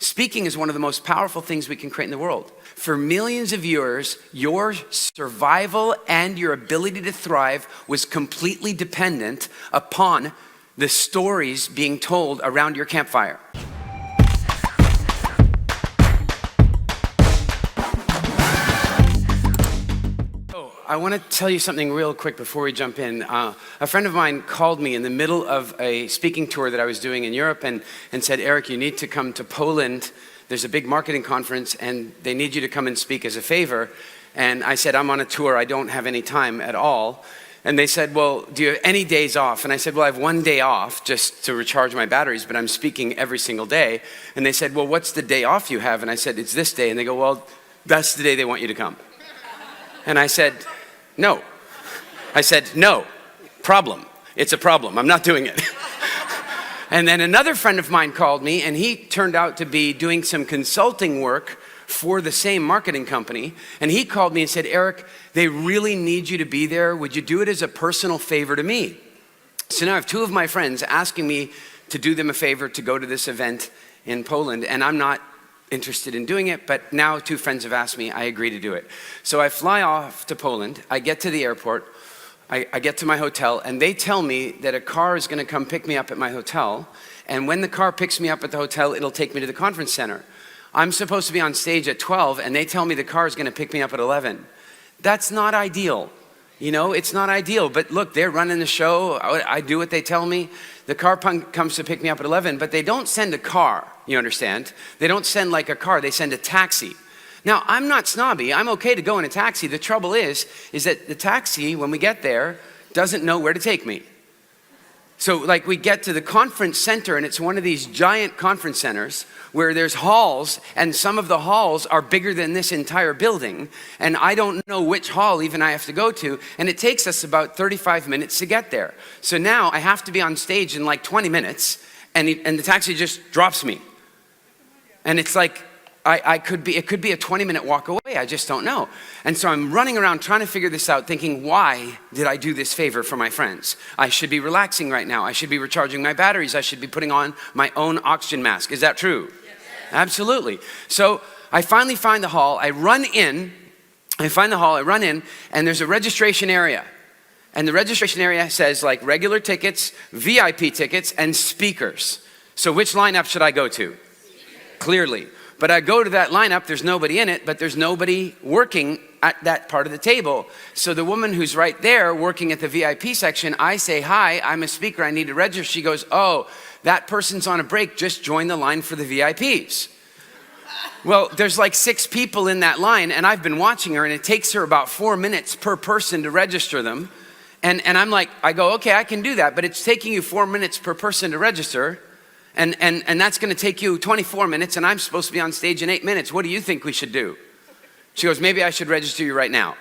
Speaking is one of the most powerful things we can create in the world. For millions of years, your survival and your ability to thrive was completely dependent upon the stories being told around your campfire. I want to tell you something real quick before we jump in. A friend of mine called me in the middle of a speaking tour that I was doing in Europe and said, Eric, you need to come to Poland. There's a big marketing conference and they need you to come and speak as a favor. And I said, I'm on a tour. I don't have any time at all. And they said, well, do you have any days off? And I said, well, I have one day off just to recharge my batteries, but I'm speaking every single day. And they said, well, what's the day off you have? And I said, it's this day. And they go, well, that's the day they want you to come. And I said, no. I said, no, problem. It's a problem. I'm not doing it. And then another friend of mine called me, and he turned out to be doing some consulting work for the same marketing company. And he called me and said, Eric, they really need you to be there. Would you do it as a personal favor to me? So now I have two of my friends asking me to do them a favor to go to this event in Poland. And I'm not interested in doing it, but now two friends have asked me, I agree to do it. So I fly off to Poland, I get to the airport, I get to my hotel, and they tell me that a car is gonna come pick me up at my hotel, and when the car picks me up at the hotel, it'll take me to the conference center. I'm supposed to be on stage at 12, and they tell me the car is gonna pick me up at 11. That's not ideal. You know, it's not ideal, but look, they're running the show, I do what they tell me. The car comes to pick me up at 11, but they don't send a car, you understand? They don't send like a car, they send a taxi. Now, I'm not snobby, I'm okay to go in a taxi. The trouble is that the taxi, when we get there, doesn't know where to take me. So like we get to the conference center, and it's one of these giant conference centers where there's halls, and some of the halls are bigger than this entire building, and I don't know which hall even I have to go to, and it takes us about 35 minutes to get there. So now I have to be on stage in like 20 minutes, and the taxi just drops me. And it's like, it could be a 20-minute walk away, I just don't know. And so I'm running around trying to figure this out, thinking, why did I do this favor for my friends? I should be relaxing right now. I should be recharging my batteries. I should be putting on my own oxygen mask. Is that true? Yes. Absolutely. So I finally find the hall. I run in, and there's a registration area. And the registration area says like regular tickets, VIP tickets, and speakers. So which lineup should I go to? Clearly. But I go to that lineup, there's nobody in it, but there's nobody working at that part of the table. So the woman who's right there working at the VIP section, I say, hi, I'm a speaker, I need to register. She goes, oh, that person's on a break, just join the line for the VIPs. Well, there's like 6 people in that line, and I've been watching her, and it takes her about 4 minutes per person to register them. And I'm like, I go, okay, I can do that, but it's taking you 4 minutes per person to register. And that's gonna take you 24 minutes, and I'm supposed to be on stage in 8 minutes. What do you think we should do? She goes, maybe I should register you right now.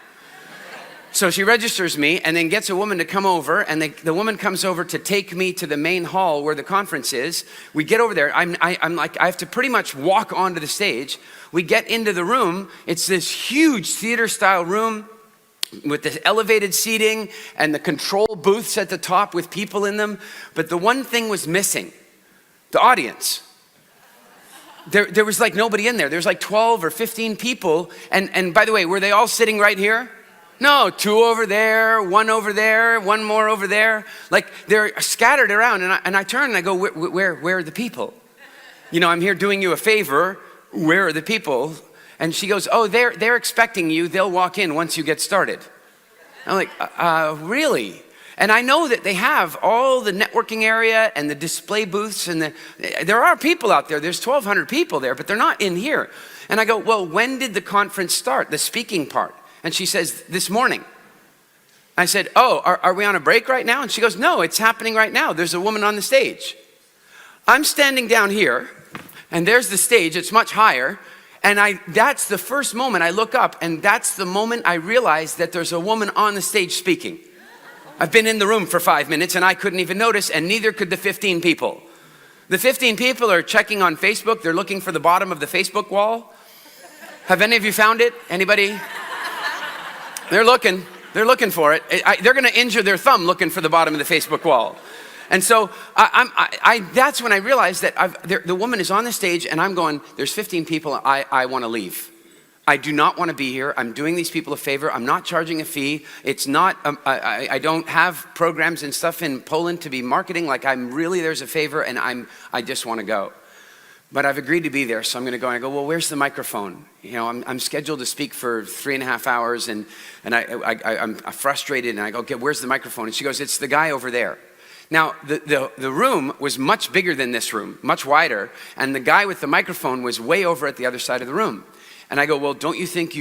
So she registers me and then gets a woman to come over, and the woman comes over to take me to the main hall where the conference is. We get over there, I'm like, I have to pretty much walk onto the stage. We get into the room, it's this huge theater style room with the elevated seating and the control booths at the top with people in them. But the one thing was missing. The audience. There was like nobody in there. There's like 12 or 15 people. And by the way, were they all sitting right here? No, 2 over there, 1 over there, 1 more over there. Like they're scattered around. And I turn and I go, where are the people? You know, I'm here doing you a favor. Where are the people? And she goes, oh, they're expecting you. They'll walk in once you get started. I'm like, really? And I know that they have all the networking area and the display booths, and there are people out there. There's 1,200 people there, but they're not in here. And I go, well, when did the conference start, the speaking part? And she says, this morning. I said, oh, are we on a break right now? And she goes, no, it's happening right now. There's a woman on the stage. I'm standing down here, and there's the stage. It's much higher. And that's the first moment I look up, and that's the moment I realize that there's a woman on the stage speaking. I've been in the room for 5 minutes and I couldn't even notice, and neither could the 15 people. The 15 people are checking on Facebook. They're looking for the bottom of the Facebook wall. Have any of you found it? Anybody? They're looking for it. They're gonna injure their thumb looking for the bottom of the Facebook wall. And so that's when I realized that the woman is on the stage and I'm going, there's 15 people, I want to leave. I do not want to be here. I'm doing these people a favor. I'm not charging a fee. It's not, I don't have programs and stuff in Poland to be marketing. Like there's a favor and I just want to go. But I've agreed to be there, so I'm going to go. And I go, well, where's the microphone? I'm scheduled to speak for 3.5 hours and I'm frustrated and I go, okay, where's the microphone? And she goes, it's the guy over there. Now, the room was much bigger than this room, much wider. And the guy with the microphone was way over at the other side of the room. And I go, well, don't you think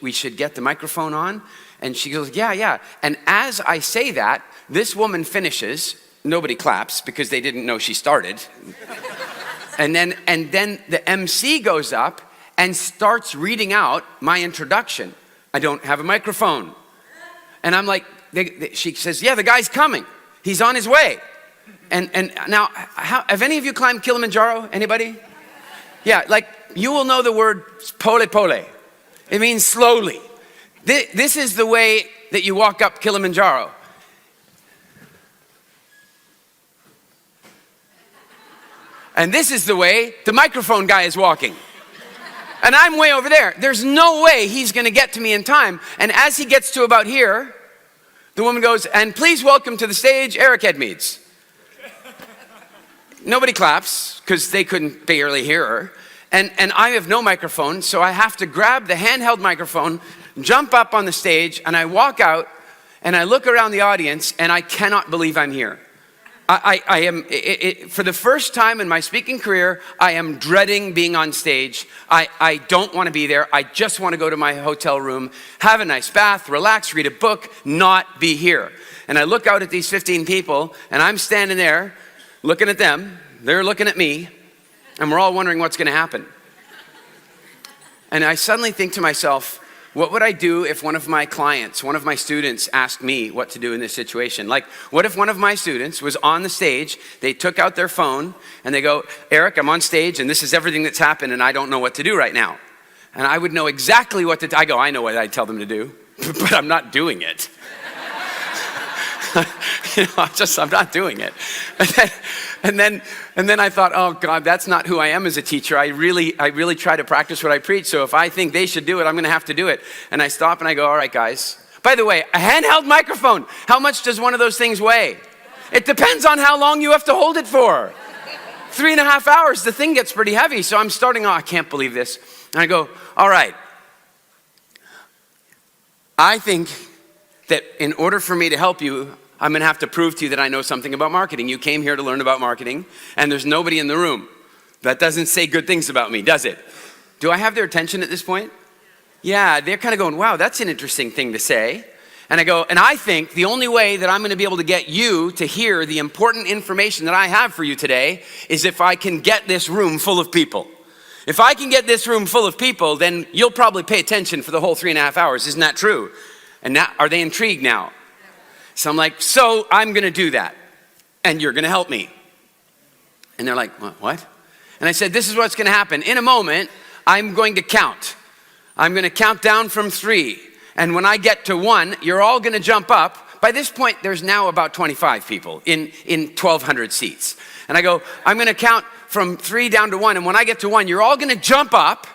we should get the microphone on? And she goes, yeah. And as I say that, this woman finishes. Nobody claps because they didn't know she started. And then the MC goes up and starts reading out my introduction. I don't have a microphone. And I'm like, she says, yeah, the guy's coming. He's on his way. And now, have any of you climbed Kilimanjaro? Anybody? Yeah, like you will know the word pole pole. It means slowly. This is the way that you walk up Kilimanjaro. And this is the way the microphone guy is walking. And I'm way over there. There's no way he's going to get to me in time. And as he gets to about here, the woman goes, and please welcome to the stage, Eric Edmeades. Nobody claps because they couldn't barely hear her. And I have no microphone, so I have to grab the handheld microphone, jump up on the stage, and I walk out, and I look around the audience, and I cannot believe I'm here. I am, for the first time in my speaking career, I am dreading being on stage. I don't want to be there. I just want to go to my hotel room, have a nice bath, relax, read a book, not be here. And I look out at these 15 people, and I'm standing there looking at them. They're looking at me. And we're all wondering what's going to happen. And I suddenly think to myself, what would I do if one of my clients, one of my students asked me what to do in this situation? Like, what if one of my students was on the stage, they took out their phone, and they go, Eric, I'm on stage, and this is everything that's happened, and I don't know what to do right now. And I would know exactly what to do. I know what I'd tell them to do, but I'm not doing it. I'm not doing it. And then I thought, oh God, that's not who I am as a teacher. I really try to practice what I preach. So if I think they should do it, I'm going to have to do it. And I stop and I go, all right, guys. By the way, a handheld microphone. How much does one of those things weigh? It depends on how long you have to hold it for. 3.5 hours, the thing gets pretty heavy. So I'm starting, I can't believe this. And I go, all right. I think that in order for me to help you, I'm going to have to prove to you that I know something about marketing. You came here to learn about marketing, and there's nobody in the room. That doesn't say good things about me, does it? Do I have their attention at this point? Yeah, they're kind of going, wow, that's an interesting thing to say. And I go, and I think the only way that I'm going to be able to get you to hear the important information that I have for you today is if I can get this room full of people. If I can get this room full of people, then you'll probably pay attention for the whole 3.5 hours. Isn't that true? And now, are they intrigued now? So I'm like, so I'm going to do that, and you're going to help me. And they're like, what? And I said, this is what's going to happen. In a moment, I'm going to count. I'm going to count down from 3. And when I get to 1, you're all going to jump up. By this point, there's now about 25 people in 1,200 seats. And I go, I'm going to count from 3 down to 1. And when I get to 1, you're all going to jump up,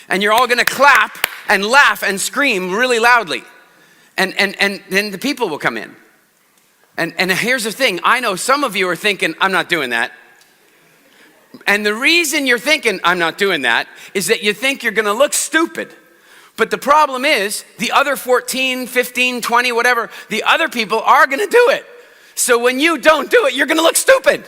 and you're all going to clap and laugh and scream really loudly. And then the people will come in. And here's the thing. I know some of you are thinking, I'm not doing that. And the reason you're thinking, I'm not doing that, is that you think you're going to look stupid. But the problem is, the other 14, 15, 20, whatever, the other people are going to do it. So when you don't do it, you're going to look stupid.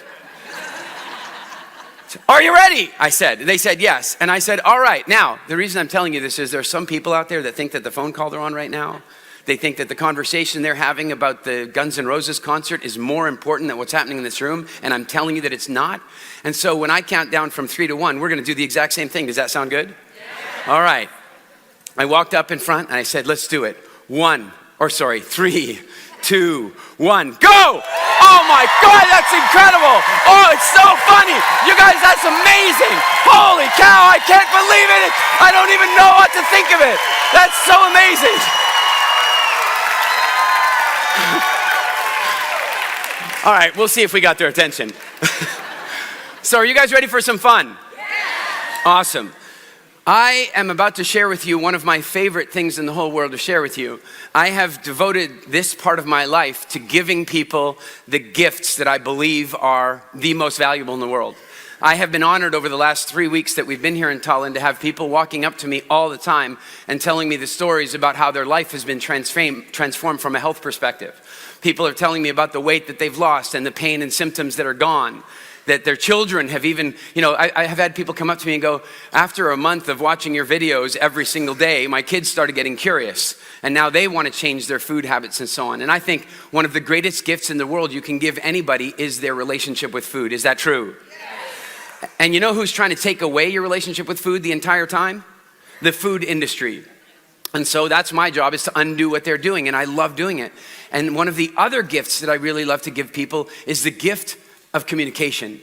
Are you ready? I said. They said yes. And I said, all right. Now, the reason I'm telling you this is there's some people out there that think that the phone call they're on right now, they think that the conversation they're having about the Guns N' Roses concert is more important than what's happening in this room, and I'm telling you that it's not. And so when I count down from 3 to 1, we're going to do the exact same thing. Does that sound good? Yeah. All right. I walked up in front, and I said, let's do it. 3, 2, 1, go! Oh my God, that's incredible! Oh, it's so funny! You guys, that's amazing! Holy cow, I can't believe it! I don't even know what to think of it! That's so amazing! All right, we'll see if we got their attention. So are you guys ready for some fun? Yeah. Awesome. I am about to share with you one of my favorite things in the whole world to share with you. I have devoted this part of my life to giving people the gifts that I believe are the most valuable in the world. I have been honored over the last 3 weeks that we've been here in Tallinn to have people walking up to me all the time and telling me the stories about how their life has been transformed from a health perspective. People are telling me about the weight that they've lost and the pain and symptoms that are gone. That their children have even, I have had people come up to me and go, after a month of watching your videos every single day, my kids started getting curious. And now they want to change their food habits and so on. And I think one of the greatest gifts in the world you can give anybody is their relationship with food. Is that true? Yes. And you know who's trying to take away your relationship with food the entire time? The food industry. And so that's my job, is to undo what they're doing. And I love doing it. And one of the other gifts that I really love to give people is the gift of communication.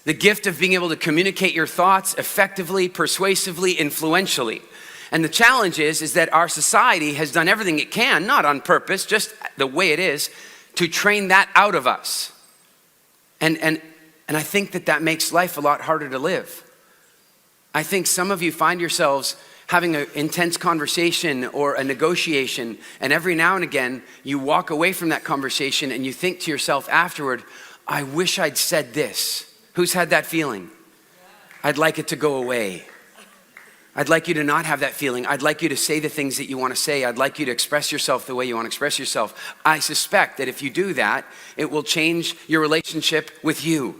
The gift of being able to communicate your thoughts effectively, persuasively, influentially. And the challenge is that our society has done everything it can, not on purpose, just the way it is, to train that out of us. And I think that makes life a lot harder to live. I think some of you find yourselves having an intense conversation or a negotiation, and every now and again, you walk away from that conversation and you think to yourself afterward, I wish I'd said this. Who's had that feeling? I'd like it to go away. I'd like you to not have that feeling. I'd like you to say the things that you want to say. I'd like you to express yourself the way you want to express yourself. I suspect that if you do that, it will change your relationship with you.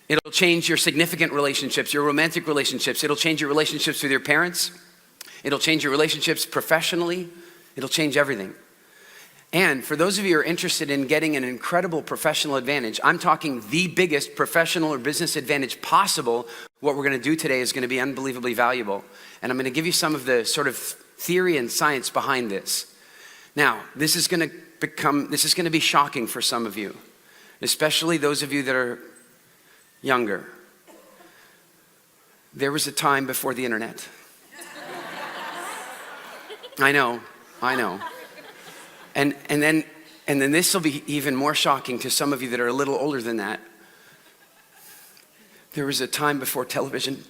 It'll change your significant relationships, your romantic relationships. It'll change your relationships with your parents. It'll change your relationships professionally. It'll change everything. And for those of you who are interested in getting an incredible professional advantage, I'm talking the biggest professional or business advantage possible. What we're going to do today is going to be unbelievably valuable. And I'm going to give you some of the sort of theory and science behind this. Now, this is going to be shocking for some of you, especially those of you that are younger. There was a time before the internet. I know. And then this will be even more shocking to some of you that are a little older than that. There was a time before television.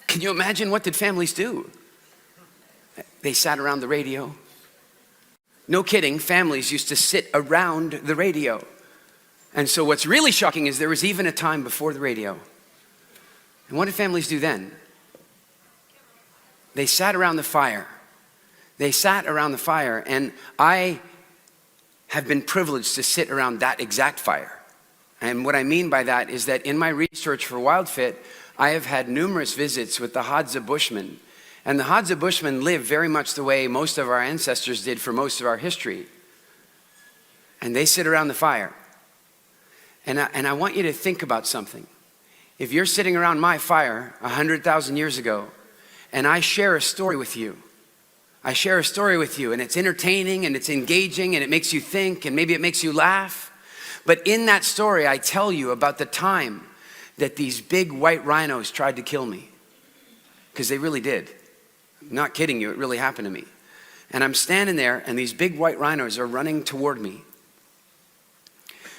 Can you imagine, what did families do? They sat around the radio. No kidding, families used to sit around the radio. And so what's really shocking is there was even a time before the radio. And what did families do then? They sat around the fire. They sat around the fire, and I have been privileged to sit around that exact fire. And what I mean by that is that in my research for WildFit, I have had numerous visits with the Hadza Bushmen. And the Hadza Bushmen live very much the way most of our ancestors did for most of our history. And they sit around the fire. And I want you to think about something. If you're sitting around my fire 100,000 years ago, and I share a story with you, and it's entertaining and it's engaging and it makes you think and maybe it makes you laugh. But in that story, I tell you about the time that these big white rhinos tried to kill me. Because they really did. I'm not kidding you, it really happened to me. And I'm standing there and these big white rhinos are running toward me.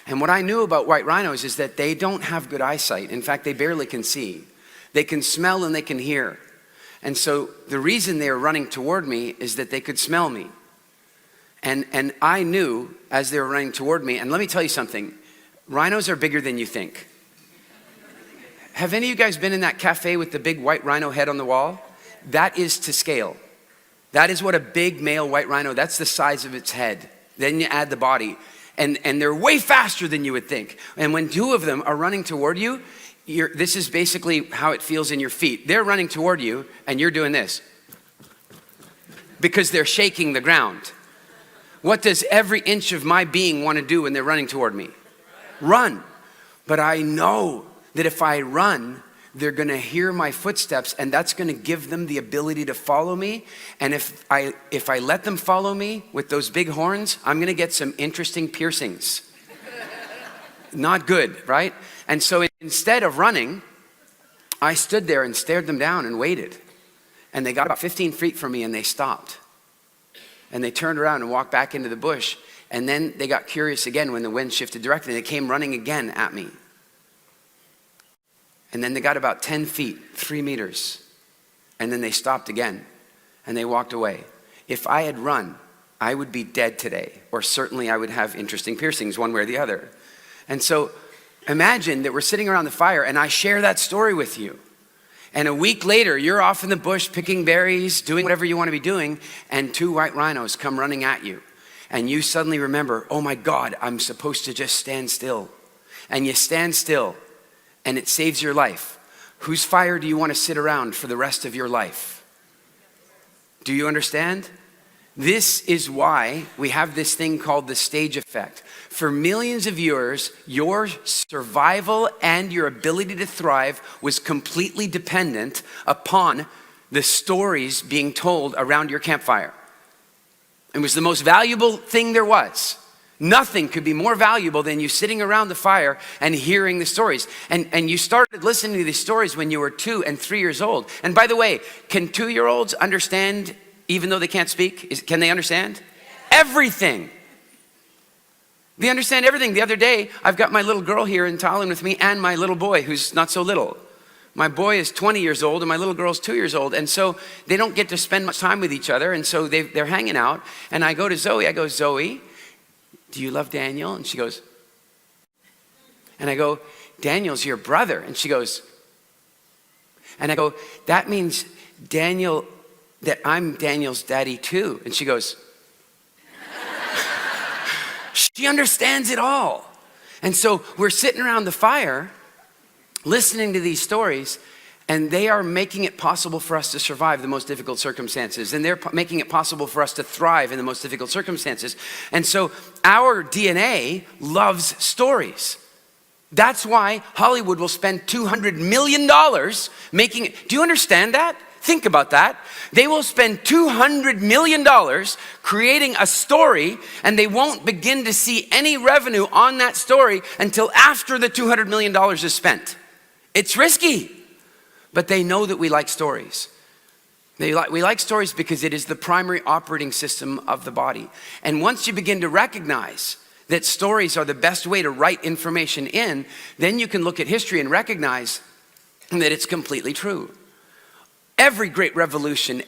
And what I knew about white rhinos is that they don't have good eyesight. In fact, they barely can see. They can smell and they can hear. And so the reason they were running toward me is that they could smell me. And I knew as they were running toward me, and let me tell you something, rhinos are bigger than you think. Have any of you guys been in that cafe with the big white rhino head on the wall? That is to scale. That is what a big male white rhino, that's the size of its head. Then you add the body. And they're way faster than you would think. And when two of them are running toward you, this is basically how it feels in your feet. They're running toward you and you're doing this. Because they're shaking the ground. What does every inch of my being want to do when they're running toward me? Run. But I know that if I run, they're going to hear my footsteps and that's going to give them the ability to follow me. And if I let them follow me with those big horns, I'm going to get some interesting piercings. Not good, right? And so instead of running, I stood there and stared them down and waited. And they got about 15 feet from me and they stopped. And they turned around and walked back into the bush. And then they got curious again when the wind shifted directly. They came running again at me. And then they got about 10 feet, 3 meters. And then they stopped again and they walked away. If I had run, I would be dead today, or certainly I would have interesting piercings one way or the other. And so imagine that we're sitting around the fire and I share that story with you. And a week later, you're off in the bush picking berries, doing whatever you want to be doing, and 2 white rhinos come running at you. And you suddenly remember, oh my God, I'm supposed to just stand still. And you stand still and it saves your life. Whose fire do you want to sit around for the rest of your life? Do you understand? This is why we have this thing called the stage effect. For millions of years, your survival and your ability to thrive was completely dependent upon the stories being told around your campfire. It was the most valuable thing there was. Nothing could be more valuable than you sitting around the fire and hearing the stories. And you started listening to these stories when you were 2 and 3 years old. And by the way, can 2-year-olds understand even though they can't speak? Can they understand? Everything. They understand everything. The other day, I've got my little girl here in Thailand with me and my little boy who's not so little. My boy is 20 years old and my little girl's 2 years old. And so they don't get to spend much time with each other. And so they're hanging out. And I go to Zoe, I go, Zoe, do you love Daniel? And she goes, and I go, Daniel's your brother. And she goes, and I go, that means Daniel, that I'm Daniel's daddy too. And she goes, she understands it all. And so we're sitting around the fire, listening to these stories, and they are making it possible for us to survive the most difficult circumstances. And they're making it possible for us to thrive in the most difficult circumstances. And so our DNA loves stories. That's why Hollywood will spend $200 million making it. Do you understand that? Think about that. They will spend $200 million creating a story, and they won't begin to see any revenue on that story until after the $200 million is spent. It's risky, but they know that we like stories. We like stories because it is the primary operating system of the body. And once you begin to recognize that stories are the best way to write information in, then you can look at history and recognize that it's completely true. Every great revolution,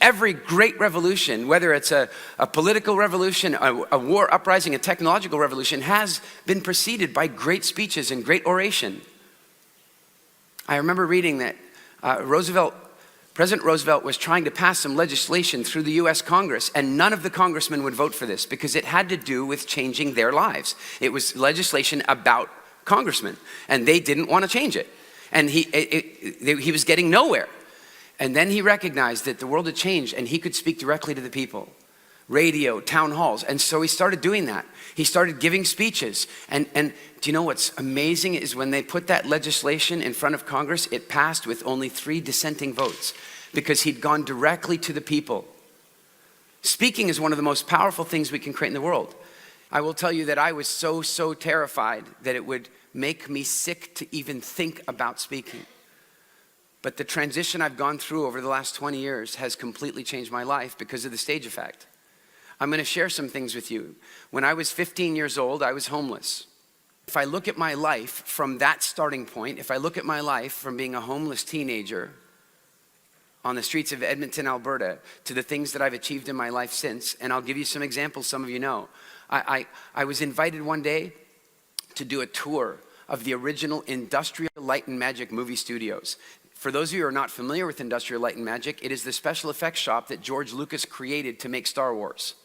whether it's a political revolution, a war uprising, a technological revolution, has been preceded by great speeches and great oration. I remember reading that President Roosevelt was trying to pass some legislation through the US Congress, and none of the congressmen would vote for this because it had to do with changing their lives. It was legislation about congressmen, and they didn't want to change it. And he was getting nowhere. And then he recognized that the world had changed and he could speak directly to the people. Radio, town halls. And so he started doing that. He started giving speeches. And do you know what's amazing is when they put that legislation in front of Congress, it passed with only 3 dissenting votes because he'd gone directly to the people. Speaking is one of the most powerful things we can create in the world. I will tell you that I was so terrified that it would make me sick to even think about speaking. But the transition I've gone through over the last 20 years has completely changed my life because of the stage effect. I'm going to share some things with you. When I was 15 years old, I was homeless. If I look at my life from that starting point, if I look at my life from being a homeless teenager on the streets of Edmonton, Alberta, to the things that I've achieved in my life since, and I'll give you some examples some of you know. I was invited one day to do a tour of the original Industrial Light and Magic movie studios. For those of you who are not familiar with Industrial Light and Magic, it is the special effects shop that George Lucas created to make Star Wars.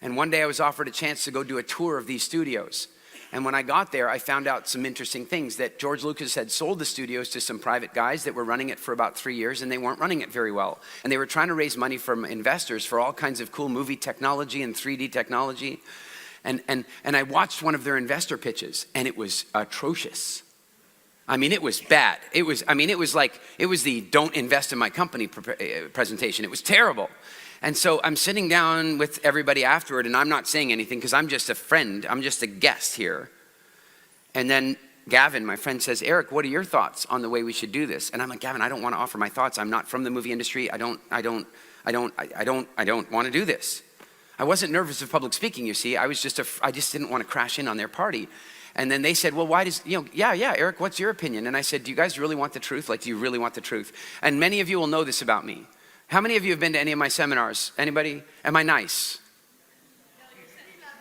And one day I was offered a chance to go do a tour of these studios. And when I got there, I found out some interesting things, that George Lucas had sold the studios to some private guys that were running it for about 3 years, and they weren't running it very well. And they were trying to raise money from investors for all kinds of cool movie technology and 3D technology. And I watched one of their investor pitches, and it was atrocious. I mean, it was bad. It was the don't invest in my company presentation. It was terrible. And so I'm sitting down with everybody afterward, and I'm not saying anything because I'm just a friend. I'm just a guest here. And then Gavin, my friend, says, Eric, what are your thoughts on the way we should do this? And I'm like, Gavin, I don't want to offer my thoughts. I'm not from the movie industry. I don't want to do this. I wasn't nervous of public speaking, you see. I just didn't want to crash in on their party. And then they said, well, why does, yeah, Eric, what's your opinion? And I said, do you guys really want the truth? Like, do you really want the truth? And many of you will know this about me. How many of you have been to any of my seminars? Anybody? Am I nice?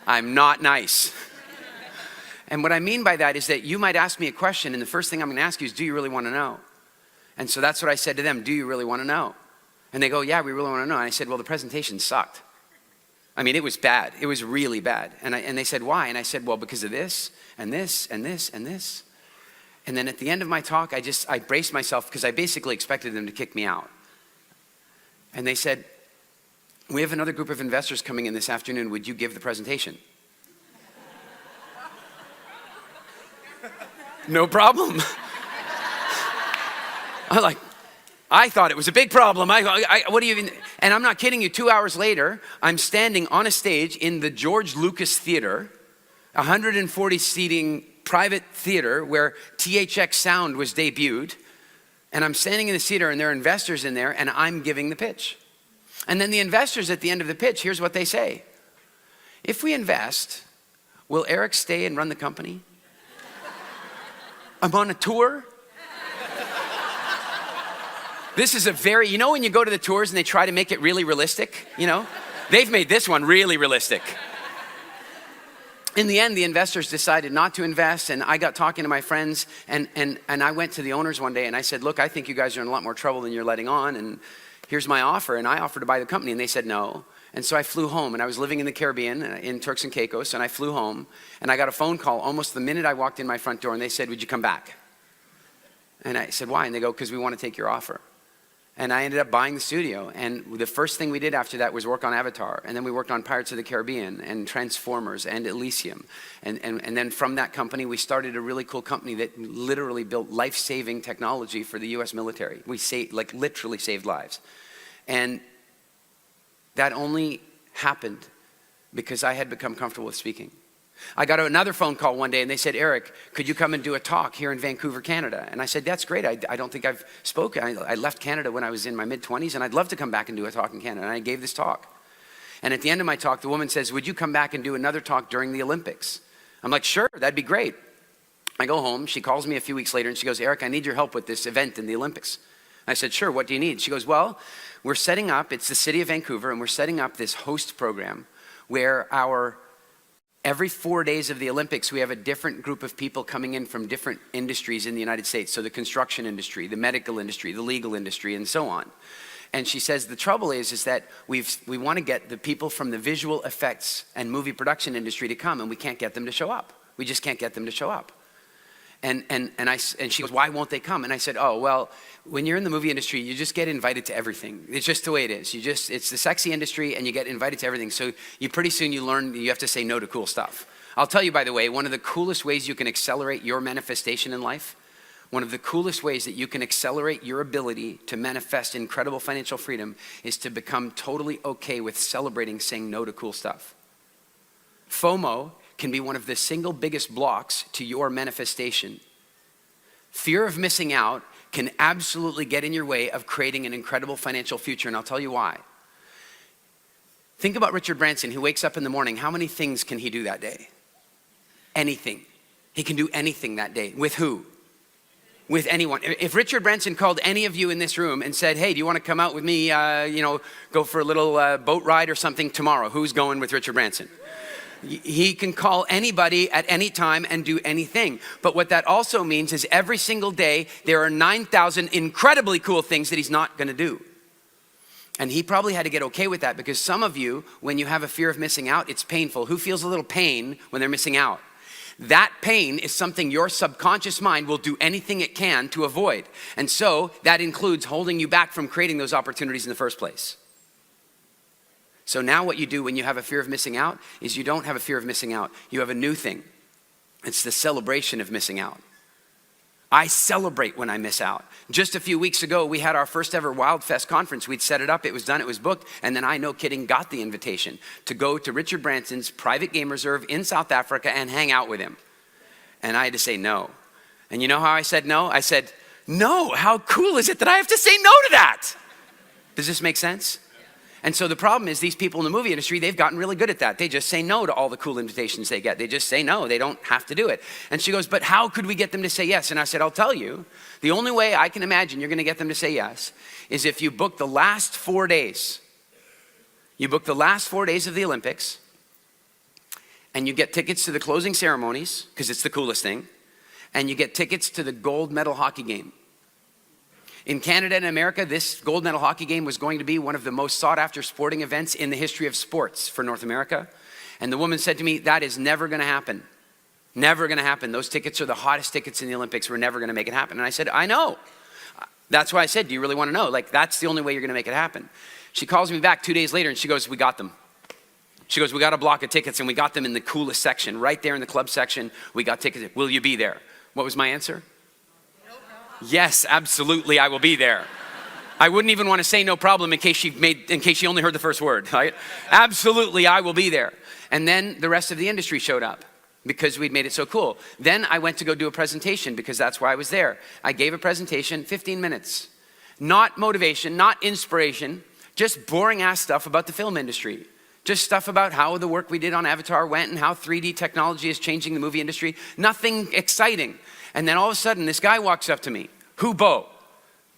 I'm not nice. And what I mean by that is that you might ask me a question, and the first thing I'm going to ask you is, do you really want to know? And so that's what I said to them, do you really want to know? And they go, yeah, we really want to know. And I said, well, the presentation sucked. I mean, it was bad. It was really bad. And they said, why? And I said, well, because of this, and this, and this, and this. And then at the end of my talk, I braced myself because I basically expected them to kick me out. And they said, we have another group of investors coming in this afternoon. Would you give the presentation? No problem. I thought it was a big problem. What do you even, and I'm not kidding you, 2 hours later, I'm standing on a stage in the George Lucas Theater, 140 seating private theater where THX Sound was debuted. And I'm standing in the theater and there are investors in there and I'm giving the pitch. And then the investors at the end of the pitch, here's what they say. If we invest, will Eric stay and run the company? I'm on a tour. This is a very, when you go to the tours and they try to make it really realistic, they've made this one really realistic. In the end, the investors decided not to invest, and I got talking to my friends, and I went to the owners one day and I said, look, I think you guys are in a lot more trouble than you're letting on, and here's my offer. And I offered to buy the company, and they said no. And so I flew home, and I was living in the Caribbean, in Turks and Caicos, and I flew home, and I got a phone call almost the minute I walked in my front door, and they said, would you come back? And I said, why? And they go, because we want to take your offer. And I ended up buying the studio. And the first thing we did after that was work on Avatar. And then we worked on Pirates of the Caribbean and Transformers and Elysium. And then from that company, we started a really cool company that literally built life-saving technology for the US military. We literally saved lives. And that only happened because I had become comfortable with speaking. I got another phone call one day and they said, Eric, could you come and do a talk here in Vancouver, Canada? And I said, that's great. I don't think I've spoken. I left Canada when I was in my mid-20s and I'd love to come back and do a talk in Canada. And I gave this talk. And at the end of my talk, the woman says, would you come back and do another talk during the Olympics? I'm like, sure, that'd be great. I go home. She calls me a few weeks later and she goes, Eric, I need your help with this event in the Olympics. I said, sure, what do you need? She goes, well, we're setting up, it's the city of Vancouver, and we're setting up this host program where every 4 days of the Olympics, we have a different group of people coming in from different industries in the United States. So the construction industry, the medical industry, the legal industry, and so on. And she says, the trouble is that we want to get the people from the visual effects and movie production industry to come, and we can't get them to show up. We just can't get them to show up. And she goes, why won't they come? And I said, oh, well, when you're in the movie industry, you just get invited to everything. It's just the way it is. It's the sexy industry and you get invited to everything. So pretty soon you learn you have to say no to cool stuff. I'll tell you, by the way, one of the coolest ways you can accelerate your manifestation in life, one of the coolest ways that you can accelerate your ability to manifest incredible financial freedom is to become totally okay with celebrating saying no to cool stuff. FOMO can be one of the single biggest blocks to your manifestation. Fear of missing out can absolutely get in your way of creating an incredible financial future, and I'll tell you why. Think about Richard Branson, who wakes up in the morning. How many things can he do that day? Anything. He can do anything that day. With who? With anyone. If Richard Branson called any of you in this room and said, hey, do you want to come out with me, go for a little boat ride or something tomorrow? Who's going with Richard Branson? He can call anybody at any time and do anything. But what that also means is every single day, there are 9,000 incredibly cool things that he's not going to do. And he probably had to get okay with that because some of you, when you have a fear of missing out, it's painful. Who feels a little pain when they're missing out? That pain is something your subconscious mind will do anything it can to avoid. And so that includes holding you back from creating those opportunities in the first place. So now what you do when you have a fear of missing out is you don't have a fear of missing out. You have a new thing. It's the celebration of missing out. I celebrate when I miss out. Just a few weeks ago, we had our first ever Wild Fest conference. We'd set it up, it was done, it was booked, and then I, no kidding, got the invitation to go to Richard Branson's private game reserve in South Africa and hang out with him. And I had to say no. And you know how I said no? I said, no, how cool is it that I have to say no to that? Does this make sense? And so the problem is these people in the movie industry, they've gotten really good at that. They just say no to all the cool invitations they get. They just say no. They don't have to do it. And she goes, but how could we get them to say yes? And I said, I'll tell you. The only way I can imagine you're going to get them to say yes is if you book the last 4 days. You book the last 4 days of the Olympics, and you get tickets to the closing ceremonies, because it's the coolest thing, and you get tickets to the gold medal hockey game. In Canada and America, this gold medal hockey game was going to be one of the most sought after sporting events in the history of sports for North America. And the woman said to me, that is never going to happen. Never going to happen. Those tickets are the hottest tickets in the Olympics. We're never going to make it happen. And I said, I know. That's why I said, do you really want to know? Like, that's the only way you're going to make it happen. She calls me back 2 days later and she goes, we got them. She goes, we got a block of tickets and we got them in the coolest section, right there in the club section. We got tickets. Will you be there? What was my answer? Yes, absolutely, I will be there. I wouldn't even want to say no problem in case she only heard the first word, right? Absolutely, I will be there. And then the rest of the industry showed up because we'd made it so cool. Then I went to go do a presentation because that's why I was there. I gave a presentation, 15 minutes. Not motivation, not inspiration, just boring ass stuff about the film industry. Just stuff about how the work we did on Avatar went and how 3D technology is changing the movie industry. Nothing exciting. And then all of a sudden, this guy walks up to me, Hu Bo,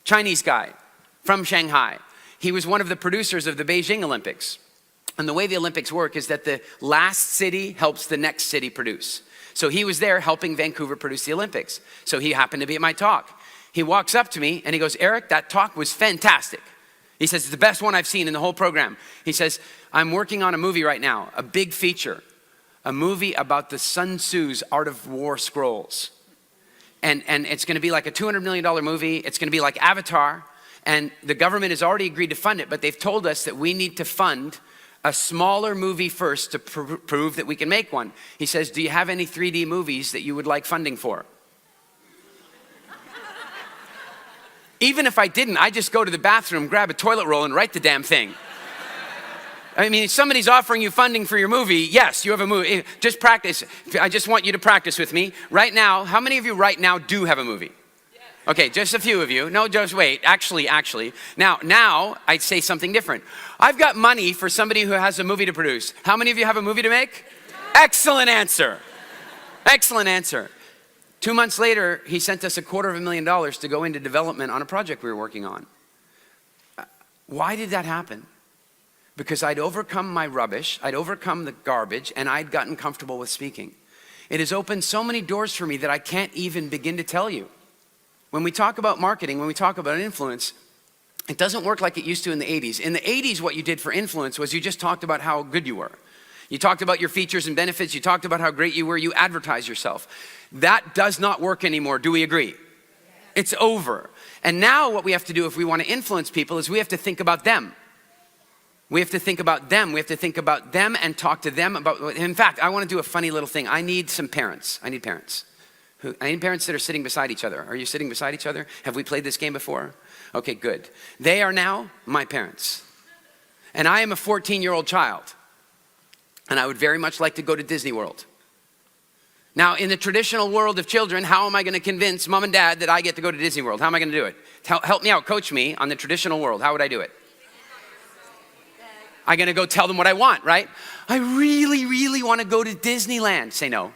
Chinese guy from Shanghai. He was one of the producers of the Beijing Olympics. And the way the Olympics work is that the last city helps the next city produce. So he was there helping Vancouver produce the Olympics. So he happened to be at my talk. He walks up to me and he goes, Eric, that talk was fantastic. He says, it's the best one I've seen in the whole program. He says, I'm working on a movie right now, a big feature, a movie about the Sun Tzu's Art of War scrolls. And it's going to be like a $200 million movie. It's going to be like Avatar. And the government has already agreed to fund it, but they've told us that we need to fund a smaller movie first to prove that we can make one. He says, do you have any 3D movies that you would like funding for? Even if I didn't, I just go to the bathroom, grab a toilet roll, and write the damn thing. I mean, if somebody's offering you funding for your movie, yes, you have a movie. Just practice. I just want you to practice with me. Right now, how many of you right now do have a movie? Okay, just a few of you. No, just wait. Actually. Now I'd say something different. I've got money for somebody who has a movie to produce. How many of you have a movie to make? Excellent answer. Excellent answer. 2 months later, he sent us $250,000 to go into development on a project we were working on. Why did that happen? Because I'd overcome my rubbish, I'd overcome the garbage, and I'd gotten comfortable with speaking. It has opened so many doors for me that I can't even begin to tell you. When we talk about marketing, when we talk about influence, it doesn't work like it used to in the 80s. In the 80s, what you did for influence was you just talked about how good you were. You talked about your features and benefits, you talked about how great you were, you advertised yourself. That does not work anymore, do we agree? It's over. And now what we have to do if we want to influence people is we have to think about them. We have to think about them. We have to think about them and talk to them about, in fact, I want to do a funny little thing. I need some parents. I need parents. I need parents that are sitting beside each other. Are you sitting beside each other? Have we played this game before? Okay, good. They are now my parents. And I am a 14-year-old child. And I would very much like to go to Disney World. Now, in the traditional world of children, how am I going to convince mom and dad that I get to go to Disney World? How am I going to do it? Help me out, coach me on the traditional world. How would I do it? I'm going to go tell them what I want, right? I really, really want to go to Disneyland. Say no.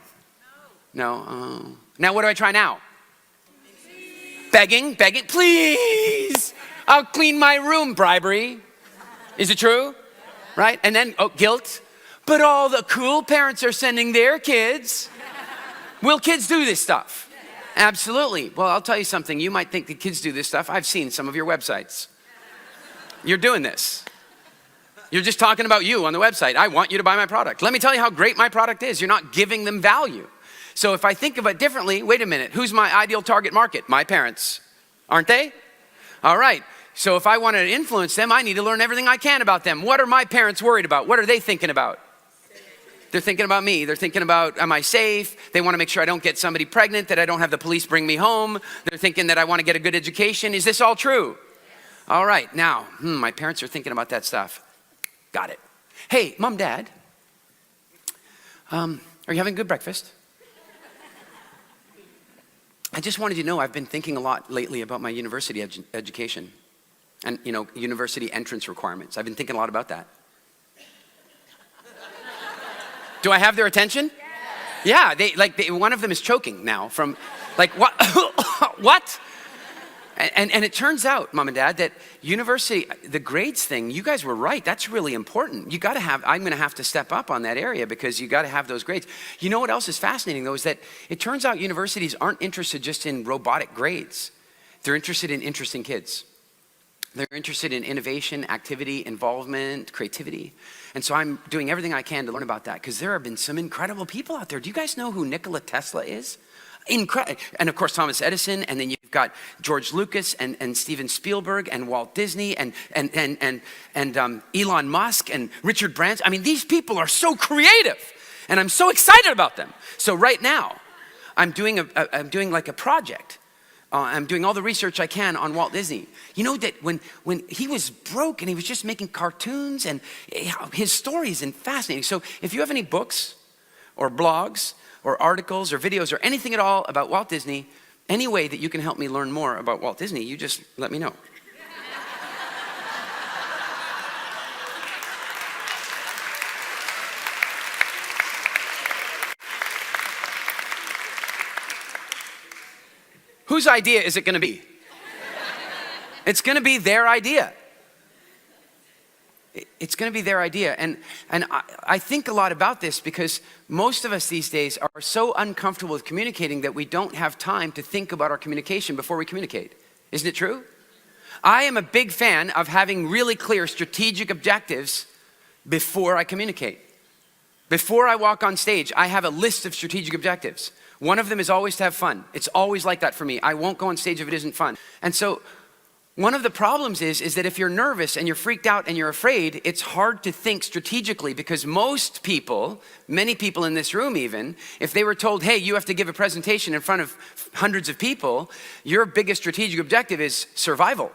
No. Now what do I try now? Begging, please. I'll clean my room, bribery. Is it true? Right? And then, guilt. But all the cool parents are sending their kids. Will kids do this stuff? Absolutely. Well, I'll tell you something. You might think that kids do this stuff. I've seen some of your websites. You're doing this. You're just talking about you on the website. I want you to buy my product. Let me tell you how great my product is. You're not giving them value. So if I think of it differently, wait a minute, who's my ideal target market? My parents, aren't they? All right. So if I want to influence them, I need to learn everything I can about them. What are my parents worried about? What are they thinking about? They're thinking about me. They're thinking about, am I safe? They want to make sure I don't get somebody pregnant, that I don't have the police bring me home. They're thinking that I want to get a good education. Is this all true? All right. Now, my parents are thinking about that stuff. Got it. Hey, mom, dad, are you having good breakfast? I just wanted you to know I've been thinking a lot lately about my university education. And, university entrance requirements. I've been thinking a lot about that. Do I have their attention? Yes. Yeah, one of them is choking now from, what? What? And it turns out, Mom and Dad, that university, the grades thing, you guys were right. That's really important. I'm going to have to step up on that area because you got to have those grades. You know what else is fascinating, though, is that it turns out universities aren't interested just in robotic grades. They're interested in interesting kids. They're interested in innovation, activity, involvement, creativity. And so I'm doing everything I can to learn about that because there have been some incredible people out there. Do you guys know who Nikola Tesla is? And of course, Thomas Edison, and then you've got George Lucas and Steven Spielberg and Walt Disney and Elon Musk and Richard Branson. I mean, these people are so creative, and I'm so excited about them. So right now, I'm doing like a project. I'm doing all the research I can on Walt Disney. You know that when he was broke and he was just making cartoons, and his story is fascinating. So if you have any books or blogs or articles or videos or anything at all about Walt Disney, any way that you can help me learn more about Walt Disney, you just let me know. Whose idea is it going to be? It's going to be their idea. It's going to be their idea. And I think a lot about this because most of us these days are so uncomfortable with communicating that we don't have time to think about our communication before we communicate. Isn't it true? I am a big fan of having really clear strategic objectives before I communicate. Before I walk on stage, I have a list of strategic objectives. One of them is always to have fun. It's always like that for me. I won't go on stage if it isn't fun. And so one of the problems is that if you're nervous and you're freaked out and you're afraid, it's hard to think strategically because most people, many people in this room even, if they were told, hey, you have to give a presentation in front of hundreds of people, your biggest strategic objective is survival.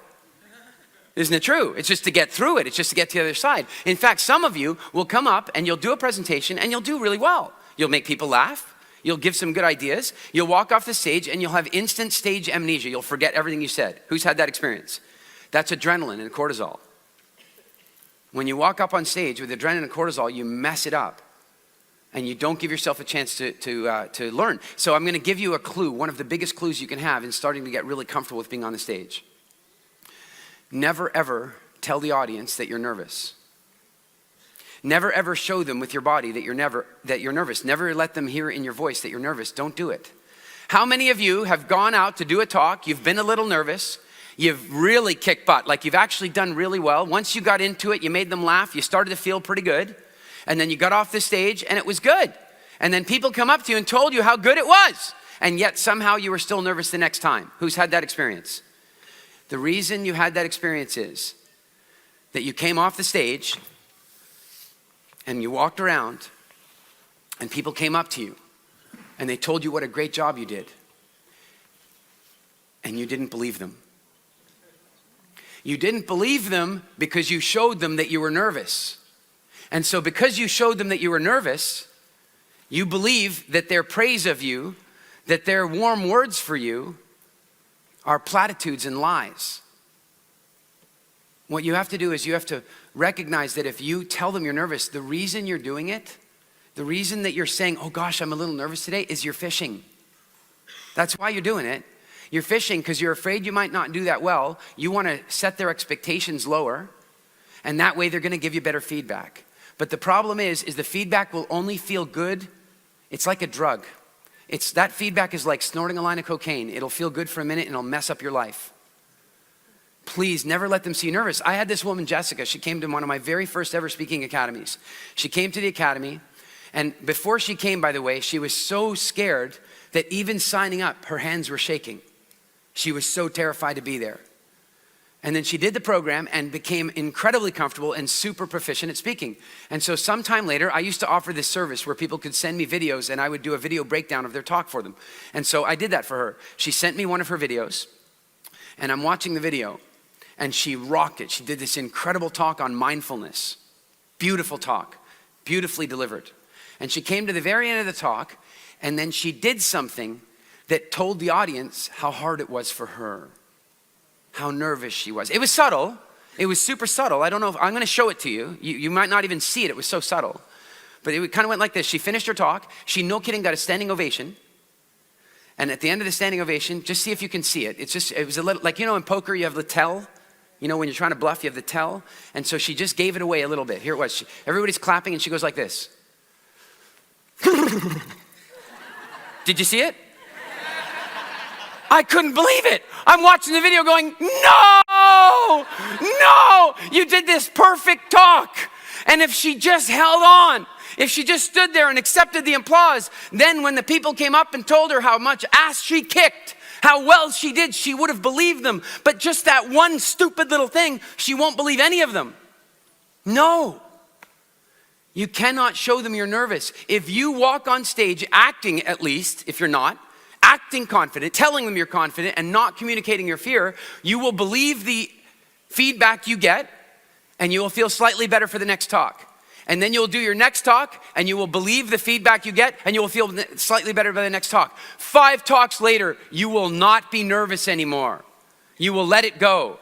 Isn't it true? It's just to get through it. It's just to get to the other side. In fact, some of you will come up and you'll do a presentation and you'll do really well. You'll make people laugh. You'll give some good ideas. You'll walk off the stage and you'll have instant stage amnesia. You'll forget everything you said. Who's had that experience? That's adrenaline and cortisol. When you walk up on stage with adrenaline and cortisol, you mess it up. And you don't give yourself a chance to learn. So I'm going to give you a clue, one of the biggest clues you can have in starting to get really comfortable with being on the stage. Never ever tell the audience that you're nervous. Never ever show them with your body that you're nervous. Never let them hear in your voice that you're nervous. Don't do it. How many of you have gone out to do a talk, you've been a little nervous, you've really kicked butt, like you've actually done really well. Once you got into it, you made them laugh, you started to feel pretty good, and then you got off the stage and it was good. And then people come up to you and told you how good it was, and yet somehow you were still nervous the next time. Who's had that experience? The reason you had that experience is that you came off the stage and you walked around and people came up to you and they told you what a great job you did. And you didn't believe them. You didn't believe them because you showed them that you were nervous. And so because you showed them that you were nervous, you believe that their praise of you, that their warm words for you are platitudes and lies. What you have to do is you have to recognize that if you tell them you're nervous, the reason you're doing it, the reason that you're saying, oh gosh, I'm a little nervous today, is you're fishing. That's why you're doing it. You're fishing because you're afraid you might not do that well. You want to set their expectations lower, and that way they're going to give you better feedback. But the problem is the feedback will only feel good. It's like a drug. That feedback is like snorting a line of cocaine. It'll feel good for a minute and it'll mess up your life. Please never let them see you nervous. I had this woman, Jessica. She came to one of my very first ever speaking academies. She came to the academy, and before she came, by the way, she was so scared that even signing up, her hands were shaking. She was so terrified to be there. And then she did the program and became incredibly comfortable and super proficient at speaking. And so sometime later, I used to offer this service where people could send me videos and I would do a video breakdown of their talk for them. And so I did that for her. She sent me one of her videos, and I'm watching the video. And she rocked it. She did this incredible talk on mindfulness. Beautiful talk, beautifully delivered. And she came to the very end of the talk, and then she did something that told the audience how hard it was for her. how nervous she was. It was subtle. It was super subtle. I don't know if I'm going to show it to you. You might not even see it. It was so subtle. But it kind of went like this. She finished her talk. She, no kidding, got a standing ovation. And at the end of the standing ovation, just see if you can see it. It was a little, like, in poker you have the tell. When you're trying to bluff, you have the tell. And so she just gave it away a little bit. Here it was. Everybody's clapping and she goes like this. Did you see it? I couldn't believe it. I'm watching the video going, no, you did this perfect talk. And if she just held on, if she just stood there and accepted the applause, then when the people came up and told her how much ass she kicked, how well she did, she would have believed them. But just that one stupid little thing, she won't believe any of them. No. You cannot show them you're nervous. If you walk on stage acting, at least, if you're not, acting confident, telling them you're confident and not communicating your fear, you will believe the feedback you get and you will feel slightly better for the next talk. And then you'll do your next talk and you will believe the feedback you get and you will feel slightly better by the next talk. 5 talks later, you will not be nervous anymore. You will let it go.